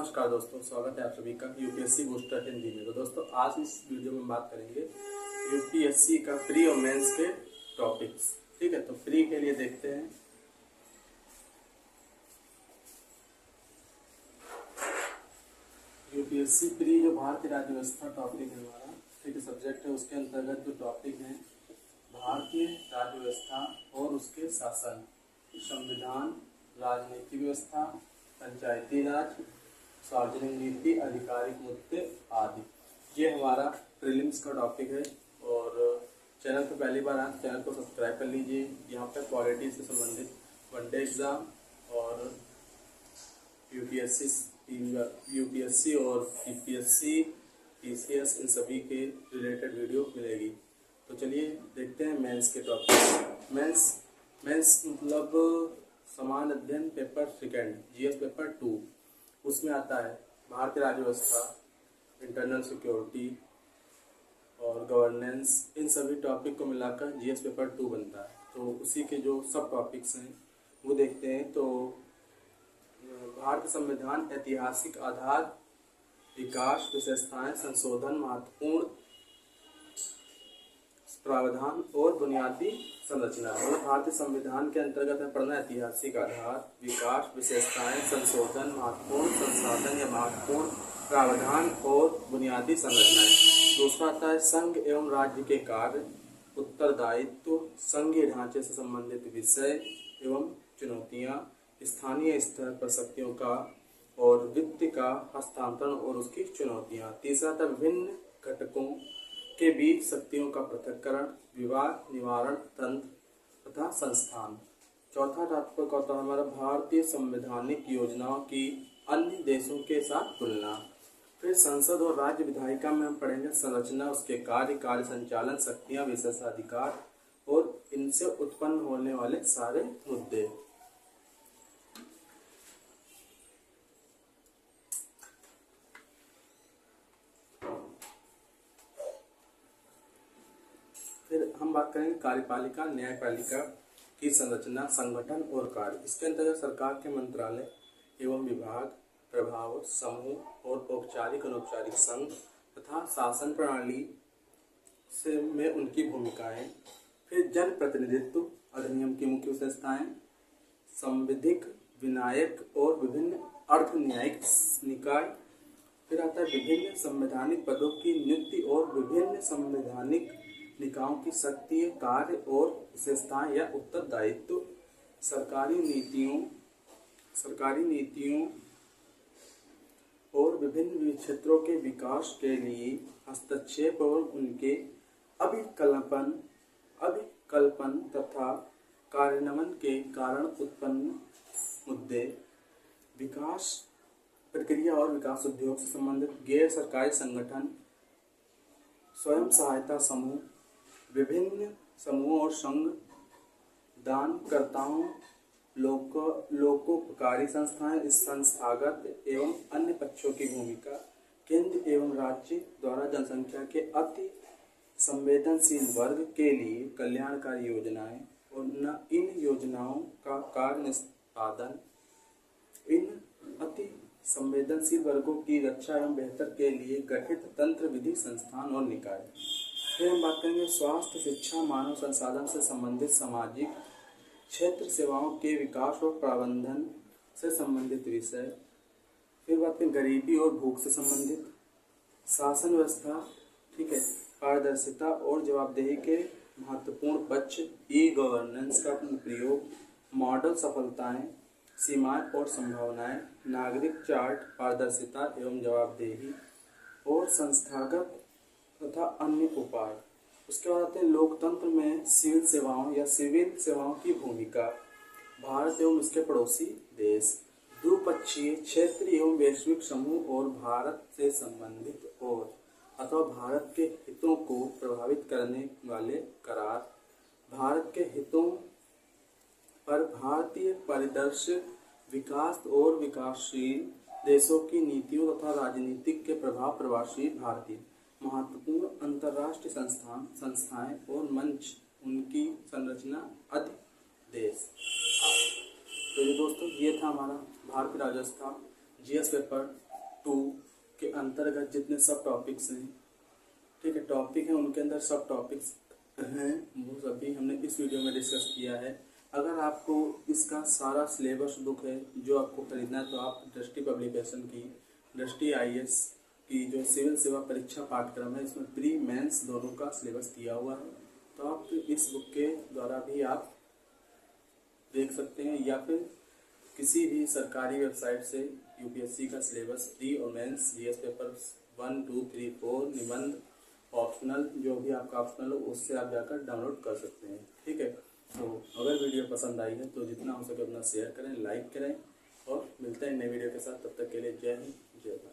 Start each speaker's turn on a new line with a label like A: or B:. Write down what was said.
A: नमस्कार दोस्तों, स्वागत है आप सभी का यूपीएससी बूस्टर हिंदी में। तो दोस्तों आज इस वीडियो में बात करेंगे यूपीएससी का प्री और मेंस के टॉपिक्स। ठीक है, तो प्री के लिए देखते हैं। यूपीएससी प्री जो भारतीय राज्य व्यवस्था टॉपिक है हमारा, ठीक है, सब्जेक्ट है, उसके अंतर्गत जो टॉपिक है भारतीय राज्य व्यवस्था और उसके शासन, संविधान, राजनीतिक व्यवस्था, पंचायती राज, सार्वजनिक नीति, आधिकारिक मुद्दे आदि, ये हमारा प्रीलिम्स का टॉपिक है। और चैनल पर पहली बार आए चैनल को सब्सक्राइब कर लीजिए। यहाँ पर पॉलिटी से संबंधित वनडे एग्ज़ाम और यूपीएससी और टीपीएससी, टीसीएस, इन सभी के रिलेटेड वीडियो मिलेगी। तो चलिए देखते हैं मेंस के टॉपिक। मेंस मतलब समान अध्ययन पेपर सेकेंड, जीएस पेपर 2, उसमें आता है भारतीय राज्य व्यवस्था, इंटरनल सिक्योरिटी और गवर्नेंस, इन सभी टॉपिक को मिलाकर जीएस पेपर 2 बनता है। तो उसी के जो सब टॉपिक्स हैं वो देखते हैं। तो भारतीय संविधान, ऐतिहासिक आधार, विकास, विशेषताएं, संशोधन, महत्वपूर्ण प्रावधान और बुनियादी संरचना। मतलब भारतीय संविधान के अंतर्गत है पढ़ना ऐतिहासिक आधार, विकास, विशेषताएं, संशोधन, महत्वपूर्ण संसाधन या महत्वपूर्ण प्रावधान और बुनियादी संरचनाएं। दूसरा आता है संघ एवं राज्य के कार्य, उत्तरदायित्व, संघीय ढांचे से संबंधित विषय एवं चुनौतियां, स्थानीय स्तर पर शक्तियों का और वित्त का हस्तांतरण और उसकी चुनौतियां। तीसरा था विभिन्न घटकों के बीच शक्तियों का पृथक्करण, विवाद निवारण तंत्र तथा संस्थान। चौथा टॉपिक होता है हमारा भारतीय संवैधानिक योजनाओं की अन्य देशों के साथ तुलना। फिर संसद और राज्य विधायिका में हम पढ़ेंगे संरचना, उसके कार्य संचालन, शक्तियां, विशेषाधिकार और इनसे उत्पन्न होने वाले सारे मुद्दे। फिर हम बात करेंगे कार्यपालिका, न्यायपालिका की संरचना, संगठन और कार्य। इसके अंतर्गत सरकार के मंत्रालय एवं विभाग, प्रभाव समूह और औपचारिक अनौपचारिक संघ तथा शासन प्रणाली से में उनकी भूमिकाएं। फिर जन प्रतिनिधित्व अधिनियम की मुख्य विशेषताएं, संविधिक, विनायक और विभिन्न अर्ध न्यायिक निकाय। फिर आता है विभिन्न संवैधानिक पदों की नियुक्ति और विभिन्न संवैधानिक निकायों की शक्ति, कार्य और विशेषताएं या उत्तरदायित्व। सरकारी नीतियों और विभिन्न क्षेत्रों के विकास के लिए हस्तक्षेप और उनके अभिकल्पन तथा कार्यान्वयन के कारण उत्पन्न मुद्दे। विकास प्रक्रिया और विकास उद्योग से संबंधित गैर सरकारी संगठन, स्वयं सहायता समूह, विभिन्न समूह और संघ, दानकर्ताओं, लोकोपकारी संस्थाएं, संस्थागत एवं अन्य पक्षों की भूमिका, केंद्र एवं राज्य द्वारा जनसंख्या के अति संवेदनशील वर्ग के लिए कल्याणकारी योजनाएं और इन योजनाओं का कार्य निष्पादन, इन अति संवेदनशील वर्गों की रक्षा एवं बेहतर के लिए गठित तंत्र, विधि, संस्थान और निकाय। फिर हम बात करेंगे स्वास्थ्य, शिक्षा, मानव संसाधन से संबंधित सामाजिक क्षेत्र, सेवाओं के विकास और प्रबंधन से संबंधित विषय। फिर बात करें गरीबी और भूख से संबंधित, शासन व्यवस्था, ठीक है, पारदर्शिता और जवाबदेही के महत्वपूर्ण पक्ष, ई गवर्नेंस का प्रयोग, मॉडल सफलताएं, सीमाएं और संभावनाएं, नागरिक चार्ट, पारदर्शिता एवं जवाबदेही और संस्थागत तथा अन्य उपाय। उसके बाद आते हैं लोकतंत्र में सिविल सेवाओं की भूमिका, भारत एवं इसके पड़ोसी देश, द्विपक्षीय, क्षेत्रीय एवं वैश्विक समूह और भारत से संबंधित और अथवा भारत के हितों को प्रभावित करने वाले करार, भारत के हितों पर भारतीय परिदृश्य, विकास और विकासशील देशों की नीतियों तथा राजनीतिक के प्रभाव, प्रवासी भारतीय, महत्वपूर्ण अंतर्राष्ट्रीय संस्थाएं और मंच, उनकी संरचना, अधिदेश। तो ये दोस्तों ये था हमारा भारतीय राज्य व्यवस्था जीएस पेपर 2 के अंतर्गत जितने सब टॉपिक्स हैं, ठीक है, टॉपिक हैं उनके अंदर सब टॉपिक्स हैं, वो सभी हमने इस वीडियो में डिस्कस किया है। अगर आपको इसका सारा सिलेबस बुक है जो आपको खरीदना है तो आप दृष्टि पब्लिकेशन की दृष्टि IAS की जो सिविल सेवा परीक्षा पाठ्यक्रम है, इसमें प्री मेंस दोनों का सिलेबस दिया हुआ है, तो आप इस बुक के द्वारा भी आप देख सकते हैं, या फिर किसी भी सरकारी वेबसाइट से UPSC का सिलेबस प्री और मेंस GS पेपर 1, 2, 3, 4 निबंध ऑप्शनल जो भी आपका ऑप्शनल हो उससे आप जाकर डाउनलोड कर सकते हैं। ठीक है, तो अगर वीडियो पसंद आई है तो जितना हो सके अपना शेयर करें, लाइक करें, और मिलते हैं नए वीडियो के साथ। तब तक के लिए जय हिंद, जय भारत।